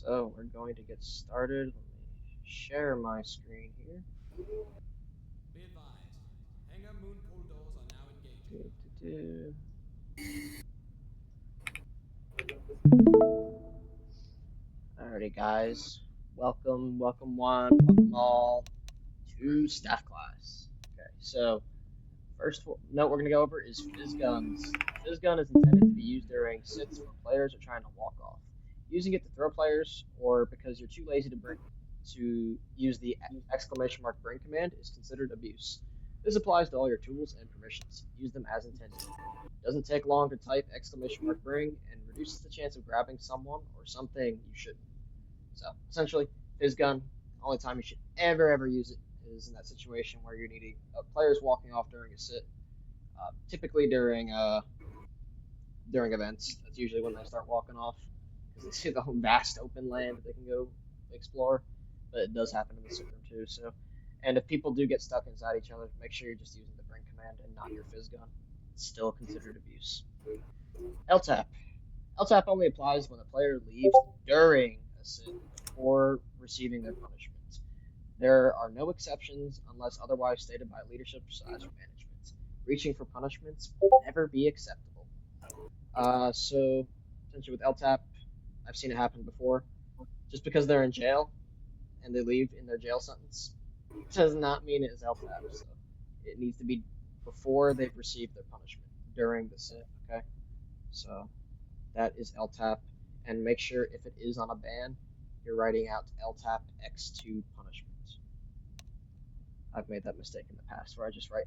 So we're going to get started. Let me share my screen here. Be advised, hangar moon pool doors are now engaging. Do. Alrighty, guys. Welcome one, welcome all to staff class. Okay, so first note we're going to go over is fizz guns. Fizz gun is intended to be used during sits where players are trying to walk off. Using it to throw players or because you're too lazy to use the exclamation mark bring command is considered abuse. This applies to all your tools and permissions. Use them as intended. Doesn't take long to type exclamation mark bring and reduces the chance of grabbing someone or something you shouldn't. So essentially, fizz gun. Only time you should ever use it is in that situation where you're needing players walking off during a sit. Typically during events. That's usually when they start walking off because they see the whole vast open land that they can go explore. But it does happen in the sit room too. So, and if people do get stuck inside each other, make sure you're just using the bring command and not your fizz gun. It's still considered abuse. LTAP. LTAP only applies when the player leaves during a sit before receiving their punishment. There are no exceptions unless otherwise stated by leadership/management. Reaching for punishments will never be acceptable. So essentially with LTAP, I've seen it happen before. Just because they're in jail and they leave in their jail sentence does not mean it is LTAP. So it needs to be before they've received their punishment during the sit. Okay, so that is LTAP, and make sure if it is on a ban, you're writing out LTAP X2 punishment. I've made that mistake in the past where I just write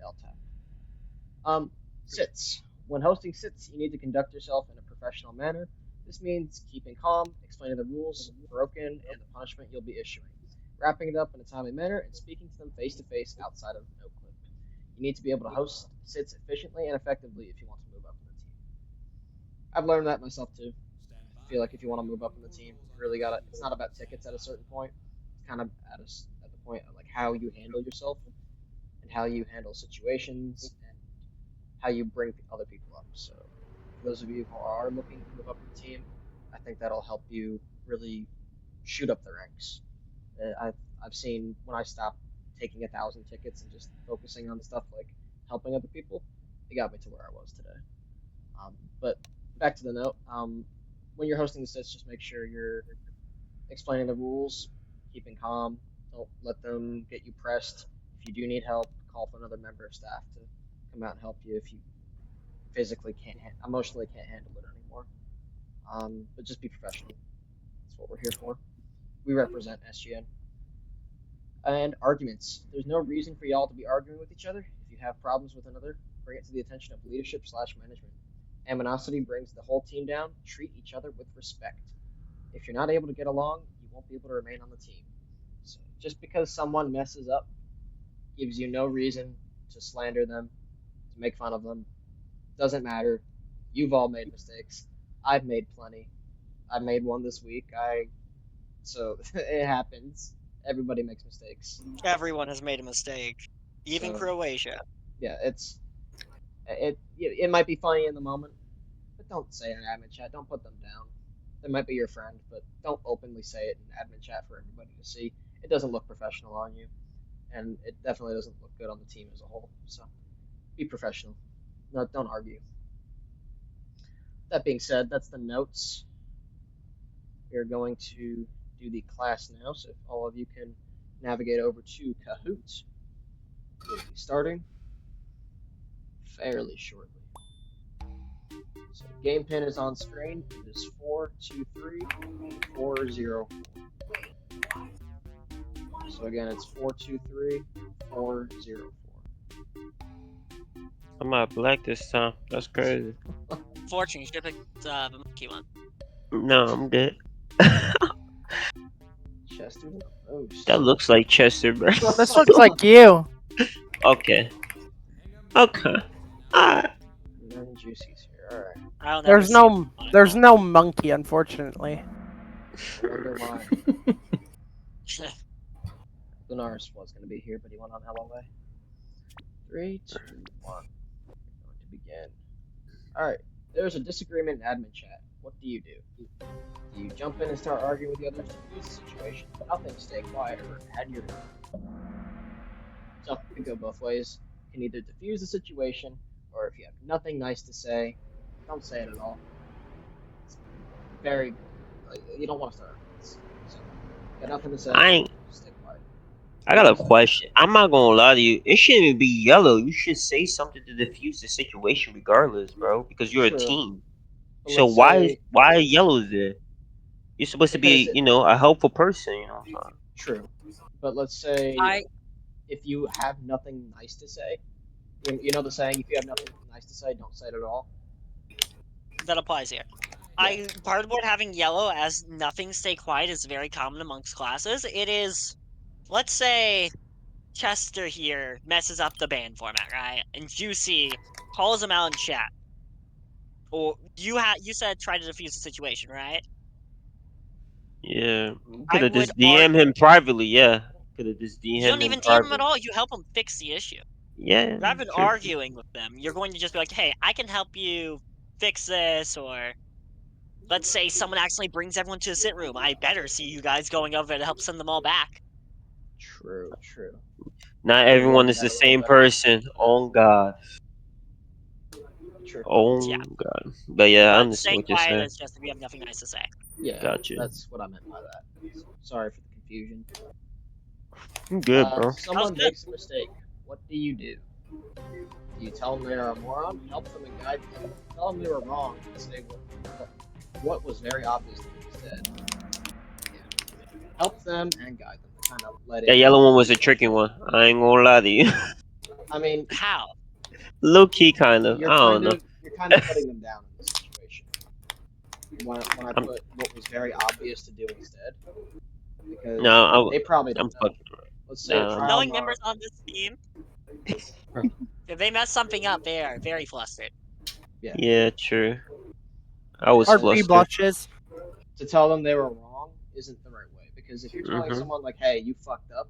LTAP. Sits. When hosting sits, you need to conduct yourself in a professional manner. This means keeping calm, explaining the rules broken, and the punishment you'll be issuing, wrapping it up in a timely manner, and speaking to them face to face outside of no clip. You need to be able to host sits efficiently and effectively if you want to move up in the team. I've learned that myself too. Stand I by, feel like if you want to hangar move up moon in the pool team, doors you are really now got to. It's not engaging. about tickets at a certain point. It's kind of at the point of like how you handle yourself and how you handle situations and how you bring other people up. So, for those of you who are looking to move up in the team, I think that'll help you really shoot up the ranks. I've seen when I stopped taking 1,000 tickets and just focusing on stuff like helping other people, it got me to where I was today. But back to the note. When you're hosting the sets, just make sure you're explaining the rules, keeping calm. Don't let them get you pressed. If you do need help, call for another member of staff to come out and help you if you physically emotionally can't handle it anymore. But just be professional. That's what we're here for. We represent SGN. And arguments. There's no reason for y'all to be arguing with each other. If you have problems with another, bring it to the attention of leadership/management. Animosity brings the whole team down. Treat each other with respect. If you're not able to get along, you won't be able to remain on the team. So just because someone messes up gives you no reason to slander them, to make fun of them. Doesn't matter. You've all made mistakes. I've made plenty. I made one this week. So it happens. Everybody makes mistakes. Everyone has made a mistake, even So Croatia. yeah, it might be funny in the moment, but don't say it in admin chat. Don't put them down. They might be your friend, but don't openly say it in admin chat for everybody to see. It doesn't look professional on you, and it definitely doesn't look good on the team as a whole. So be professional. No, don't argue. That being said, that's the notes. We are going to do the class now, so if all of you can navigate over to Kahoot, we'll be starting fairly shortly. So game pin is on screen. It is 423-404. So again, it's 423-404. I'm out black this time. That's crazy. Fortunately, you should have picked the monkey one. No, I'm good. Chester the Ghost. That looks like Chester, bro. This looks like you. Okay. Hangar moon Okay. pool doors are now Alright. None Juicy's here. Alright. I don't ever see it. There's no monkey, unfortunately. I wonder why. Lunaris was going to be here, but he went on LOA. 3, 2, 1. We're going to begin. Alright. There's a disagreement in admin chat. what do you do? Do you jump in and start arguing with the others to defuse the situation? Nothing, stay quiet or add your. So it could go both ways. You can either defuse the situation, or if you have nothing nice to say, don't say it at all. It's very, like, you don't want to start arguments. So, got nothing to say. I ain't. Stay quiet. I got a question. I'm not gonna lie to you. It shouldn't even be yellow. You should say something to defuse the situation, regardless, bro. Because you're a True. team. But So let's why yellow is there? You're supposed to Because be, it- a helpful person. You know. So, True. But let's say I if you have nothing nice to say, you know the saying, if you have nothing nice to say, don't say it at all. that applies here. Part of what having yellow as nothing stay quiet is very common amongst classes. It is, let's say, Chester here messes up the band format, right? And Juicy calls him out in chat. Or you said try to defuse the situation, right? yeah. I Could have just would DM him privately. Yeah. Could have just DM You don't him even DM privately. them at all. You help them fix the issue. Yeah. Rather than true. arguing with them, you're going to just be like, hey, I can help you fix this, or let's say someone accidentally brings everyone to the sit room. I better see you guys going over to help send them all back. True, true. Not I everyone love is that the a little same better. person. Oh God. True. Oh Yeah. God. But yeah, I But understand staying what you're quiet saying. is just if you have nothing nice to say. Yeah, Gotcha. that's what I meant by that. Sorry for the confusion. I'm good, bro. Someone good. makes a mistake. What do you do? Do you tell them they're a moron? Help them and guide them. Tell them they were wrong and say what was very obvious to them instead. Yeah. Help them and guide them. Kind of let That it. yellow one was a tricky one. I ain't gonna lie to you. I mean, How? Low key, kind of. I don't know. You're kind of putting them down in this situation. When I I'm- put what was very obvious to do instead, because No, they probably I'm don't know. fucking. Let's say Nah, a trial Knowing mark. members on this team, if they mess something up, they are very flustered. Yeah, true. I was And RP flustered. blushes. to tell them they were wrong isn't the right way, because if you're telling Mhm. someone like, "Hey, you fucked up,"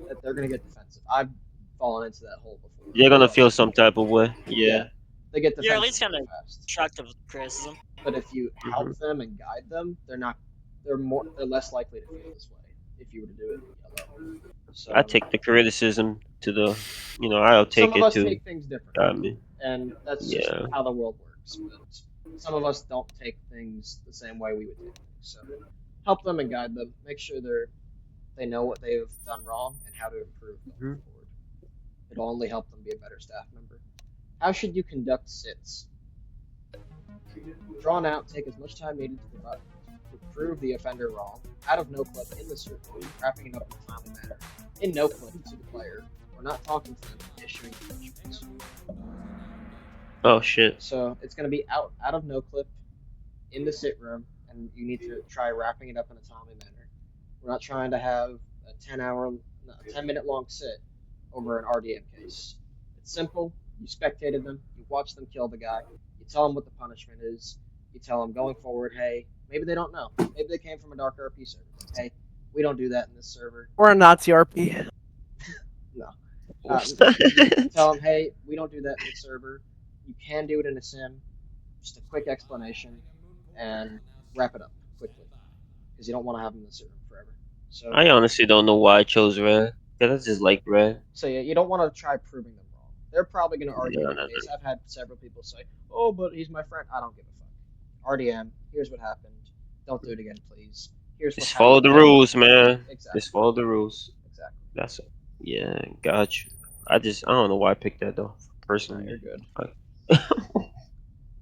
that they're gonna get defensive. I've fallen into that hole before. They're gonna feel some type of way. Yeah. They get defensive You're at least really gonna fast. constructive criticism. But if you help them and guide them, they're less likely to feel this way if you were to do it in yellow. So I take the criticism to the, I'll some take of it us to. take things differently, Got me. and that's just Yeah. how the world works. But some of us don't take things the same way we would take things. So help them and guide them. Make sure they know what they've done wrong and how to improve going Mhm. forward. It'll only help them be a better staff member. How should you conduct sits? Drawn out, take as much time needed to prove the offender wrong. Out of no clip in the circle, wrapping it up in a timely manner. In no clip to the player, or not talking to them and issuing punishments. Oh shit. So it's going to be out of no clip in the sit room, and you need to try wrapping it up in a timely manner. We're not trying to have a 10-minute long sit over an RDM case. It's simple. You spectated them. You watch them kill the guy. You tell them what the punishment is. You tell them going forward, hey, maybe they don't know. Maybe they came from a dark RP server. Hey, we don't do that in this server. Or a Nazi RP. Tell them, hey, we don't do that in this server. You can do it in a sim. Just a quick explanation, and wrap it up quickly, because you don't want to have them in the server forever. So, I honestly don't know why I chose red. Cause I just like red. so yeah, you don't want to try proving them wrong. They're probably going to argue No, the no, case. I've had several people say, "Oh, but he's my friend." I don't give a fuck. RDM. Here's what happened. Don't do it again, please. Here's Just what follow the happened. rules, man. Exactly. Just follow the rules. Exactly. That's it. Yeah, got you. I don't know why I picked that though. No, Personally. you're good.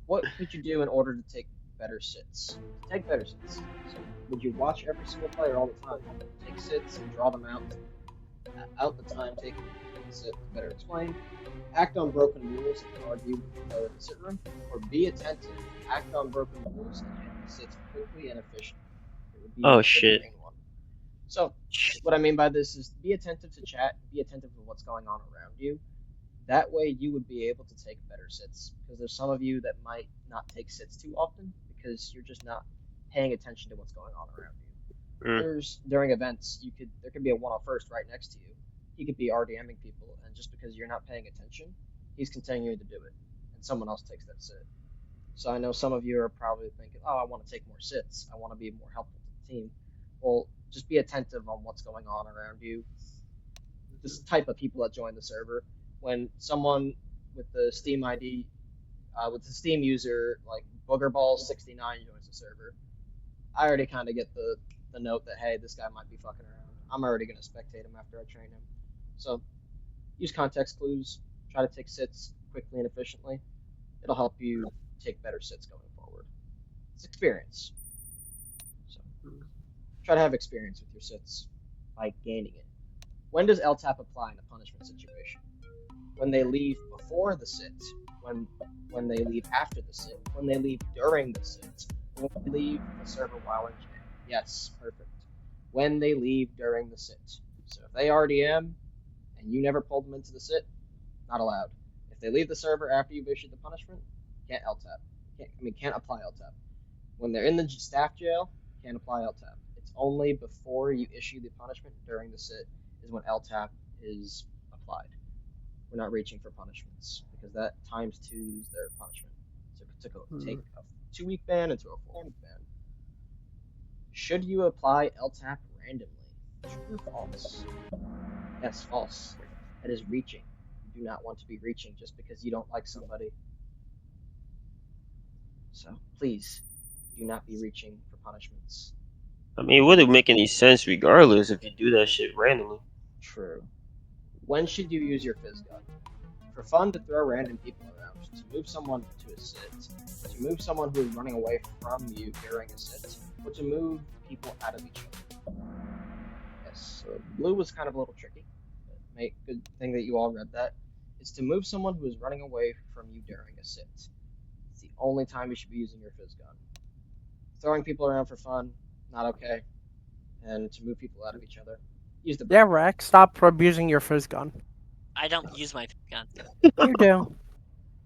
What could you do in order to take better sits? Take better sits. So, would you watch every single player all the time? Take sits and draw them out the time taken in the sit to better explain. Act on broken rules and argue with the player in the sit room. Or be attentive, act on broken rules and handle sits quickly and efficiently. It would be Oh, the shit. main one. So, what I mean by this is be attentive to chat, be attentive to what's going on around you. That way, you would be able to take better sits. Because there's some of you that might not take sits too often because you're just not paying attention to what's going on around you. Mm. During events, there could be a 101st right next to you. He could be RDMing people, and just because you're not paying attention, he's continuing to do it, and someone else takes that sit. So I know some of you are probably thinking, oh, I want to take more sits. I want to be more helpful to the team. Well, just be attentive on what's going on around you. This type of people that join the server. When someone with the Steam ID, with the Steam user like Boogerball69 joins the server, I already kind of get the note that, hey, this guy might be fucking around. I'm already going to spectate him after I train him. So use context clues. Try to take sits quickly and efficiently. It'll help you take better sits going forward. It's experience. So try to have experience with your sits by gaining it. When does LTAP apply in a punishment situation? When they leave before the sit, when they leave after the sit, when they leave during the sit, when they leave the server while in jail. Yes, perfect. When they leave during the sit. So if they RDM and you never pulled them into the sit, not allowed. If they leave the server after you've issued the punishment, can't LTAP. Can't apply LTAP. When they're in the staff jail, can't apply LTAP. It's only before you issue the punishment during the sit is when LTAP is applied. We're not reaching for punishments because that times 2's their punishment. So to take a 2-week ban into a 4-week ban. Should you apply LTAP randomly? True or false? Yes, false. That is reaching. You do not want to be reaching just because you don't like somebody. So please do not be reaching for punishments. I mean, it wouldn't make any sense regardless if you do that shit randomly. True. When should you use your fizz gun? For fun, to throw random people around, to move someone to a sit, to move someone who is running away from you during a sit, or to move people out of each other. Yes, so blue was kind of a little tricky. But good thing that you all read that. Is to move someone who is running away from you during a sit. It's the only time you should be using your fizz gun. Throwing people around for fun, not okay. And to move people out of each other, use the Yeah, Rex, stop abusing your fizz gun. I don't use my gun. You do.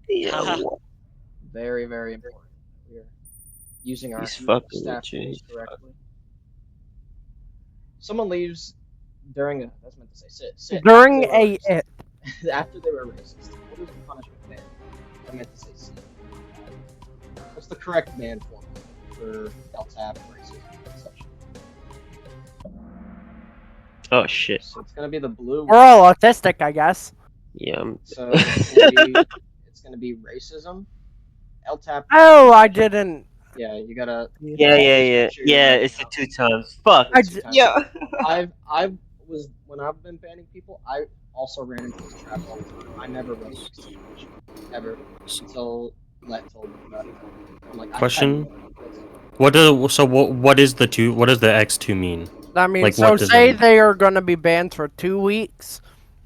Yeah, very, very important. We're using our He's fucking staff with you. rules correctly. Someone leaves during a, that's meant to say sit. During after they were a racist. After they were racist. What is the punishment ban? I meant to say sit. What's the correct ban form for LTAP racism and such? Oh shit. So it's gonna be the blue. We're all autistic, I guess. Yeah. So it's gonna be racism. LTAP. Oh, I didn't. Yeah, you gotta. Yeah. make sure you're Yeah, writing it's the out. 2 times. Fuck. I Two times. Yeah. I was when I've been banning people, I also ran into this trap all the time. I never wrote next to punishment ever until Let told me about it. I'm like, Question? What is the two? What does the X2 mean? I mean, Like, so what does say it mean? they are going to be banned for 2 weeks,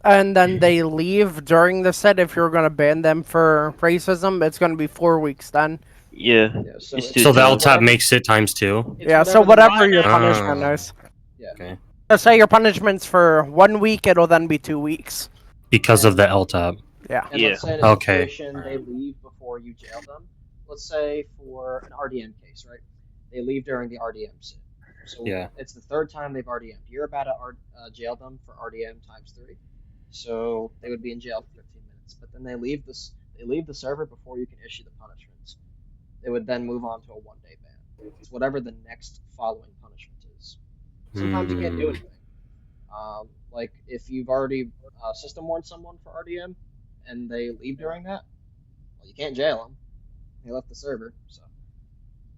and then they leave during the set. If you're going to ban them for racism, it's going to be 4 weeks then. Yeah. Yeah, so It's it's two So the times. LTAP makes it times 2. it's Yeah, so the whatever next- your Ah. punishment is. Yeah. Okay. So say your punishment's for 1 week, it'll then be 2 weeks. Because of the LTAP. Yeah. And Yeah. let's say in a Okay. situation they leave before you jail them. Let's say for an RDM case, right? They leave during the RDM sit. So Yeah. it's the 3rd time they've RDM'd. You're about to jail them for RDM times 3. So they would be in jail for 15 minutes. But then they leave the server before you can issue the punishments. They would then move on to a 1-day ban. It's whatever the next following punishment is. Sometimes you can't do anything. Like if you've already system warned someone for RDM and they leave during that, well, you can't jail them. They left the server, so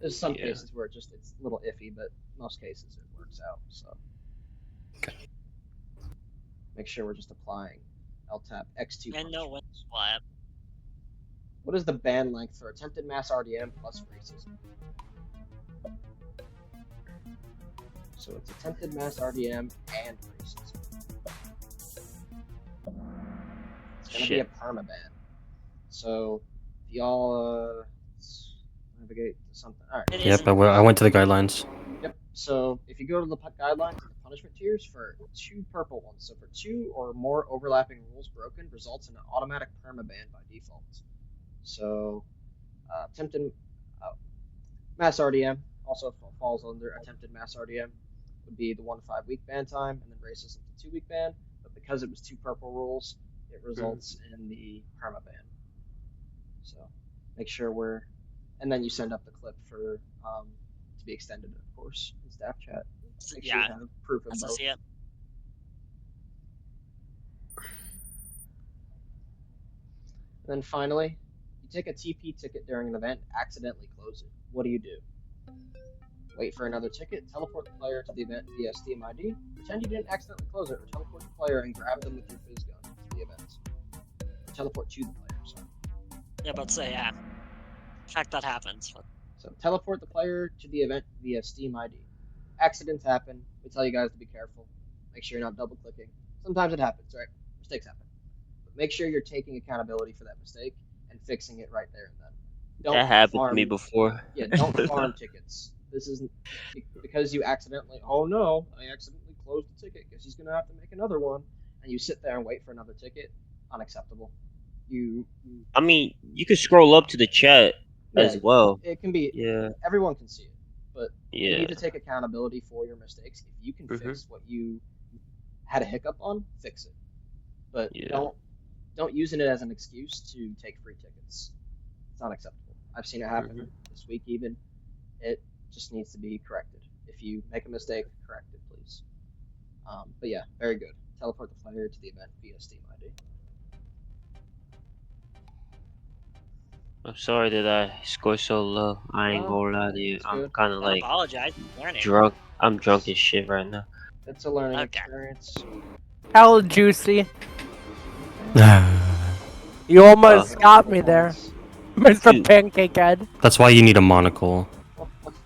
there's some Yeah. cases where it's a little iffy, but most cases it works out. So make sure we're just applying LTAP X2. And no one punishments. slap. What is the ban length for attempted mass RDM plus racism? So it's attempted mass RDM and racism. It's gonna be a Shit. permaban. So if y'all navigate to something. All right. It Yep, isn't. I went to the guidelines. Yep. So if you go to the guidelines and the punishment tiers for 2 purple ones, so for 2 or more overlapping rules broken, results in an automatic permaban by default. So attempted mass RDM also falls under attempted mass RDM. Would be the 1 to 5 week ban time, and then racism the 2 week ban. But because it was 2 purple rules, it results in the permaban. So make sure we're and then you send up the clip for to be extended, of course, in staff chat. Make sure Yeah, you have proof of as I both. see it. And then finally, you take a TP ticket during an event, accidentally close it. What do you do? Wait for another ticket, teleport the player to the event via Steam ID, pretend you didn't accidentally close it, or teleport the player and grab them with your fizz gun to the event. Or teleport to the player, sorry. Yeah, but say yeah. Fact that happens. So teleport the player to the event via Steam ID. Accidents happen. We tell you guys to be careful. Make sure you're not double clicking. Sometimes it happens, right? Mistakes happen. But make sure you're taking accountability for that mistake and fixing it right there and then. Don't That happened farm, to me before. Yeah, don't farm tickets. This isn't because you accidentally. Oh no! I accidentally closed the ticket. Guess he's gonna have to make another one. And you sit there and wait for another ticket. Unacceptable. I mean, you can scroll up to the chat Yeah, as well. It can be. Yeah. Everyone can see it, but you Yeah. need to take accountability for your mistakes. If you can Mhm. fix what you had a hiccup on, fix it. But Yeah. don't use it as an excuse to take free tickets. It's not acceptable. I've seen it happen Mhm. this week even. It just needs to be corrected. If you make a mistake, correct it, please. But yeah, very good. Teleport the player to the event via Steam ID. I'm sorry that I scored so low. I ain't No, gonna lie to you. it's I'm good. kind of Don't like apologize. Learning. drunk. I'm drunk as shit right now. It's a learning Okay. experience. Hell, Juicy. You almost got me there, Mr. Dude. Pancake Head. That's why you need a monocle.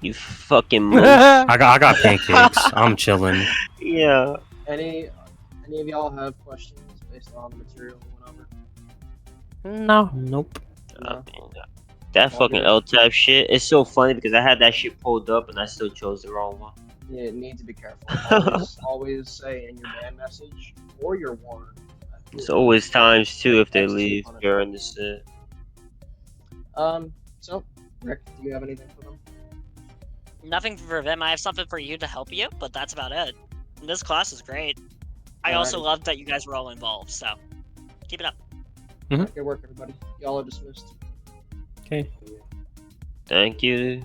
You fucking moose. I got pancakes. I'm chilling. Yeah. Any of y'all have questions based on the material we went over? No. Nope. No? That All fucking good. L-type shit. It's so funny because I had that shit pulled up and I still chose the wrong one. You need to be careful. Always say in your ban message or your warn. It's always times two if they X2 leave punishment. during the set. So, Rick, do you have anything for them? Nothing for them. I have something for you to help you, but that's about it. This class is great. I also Alrighty. love that you guys were all involved, so keep it up. Good work, everybody. Y'all are dismissed. Okay. Thank you.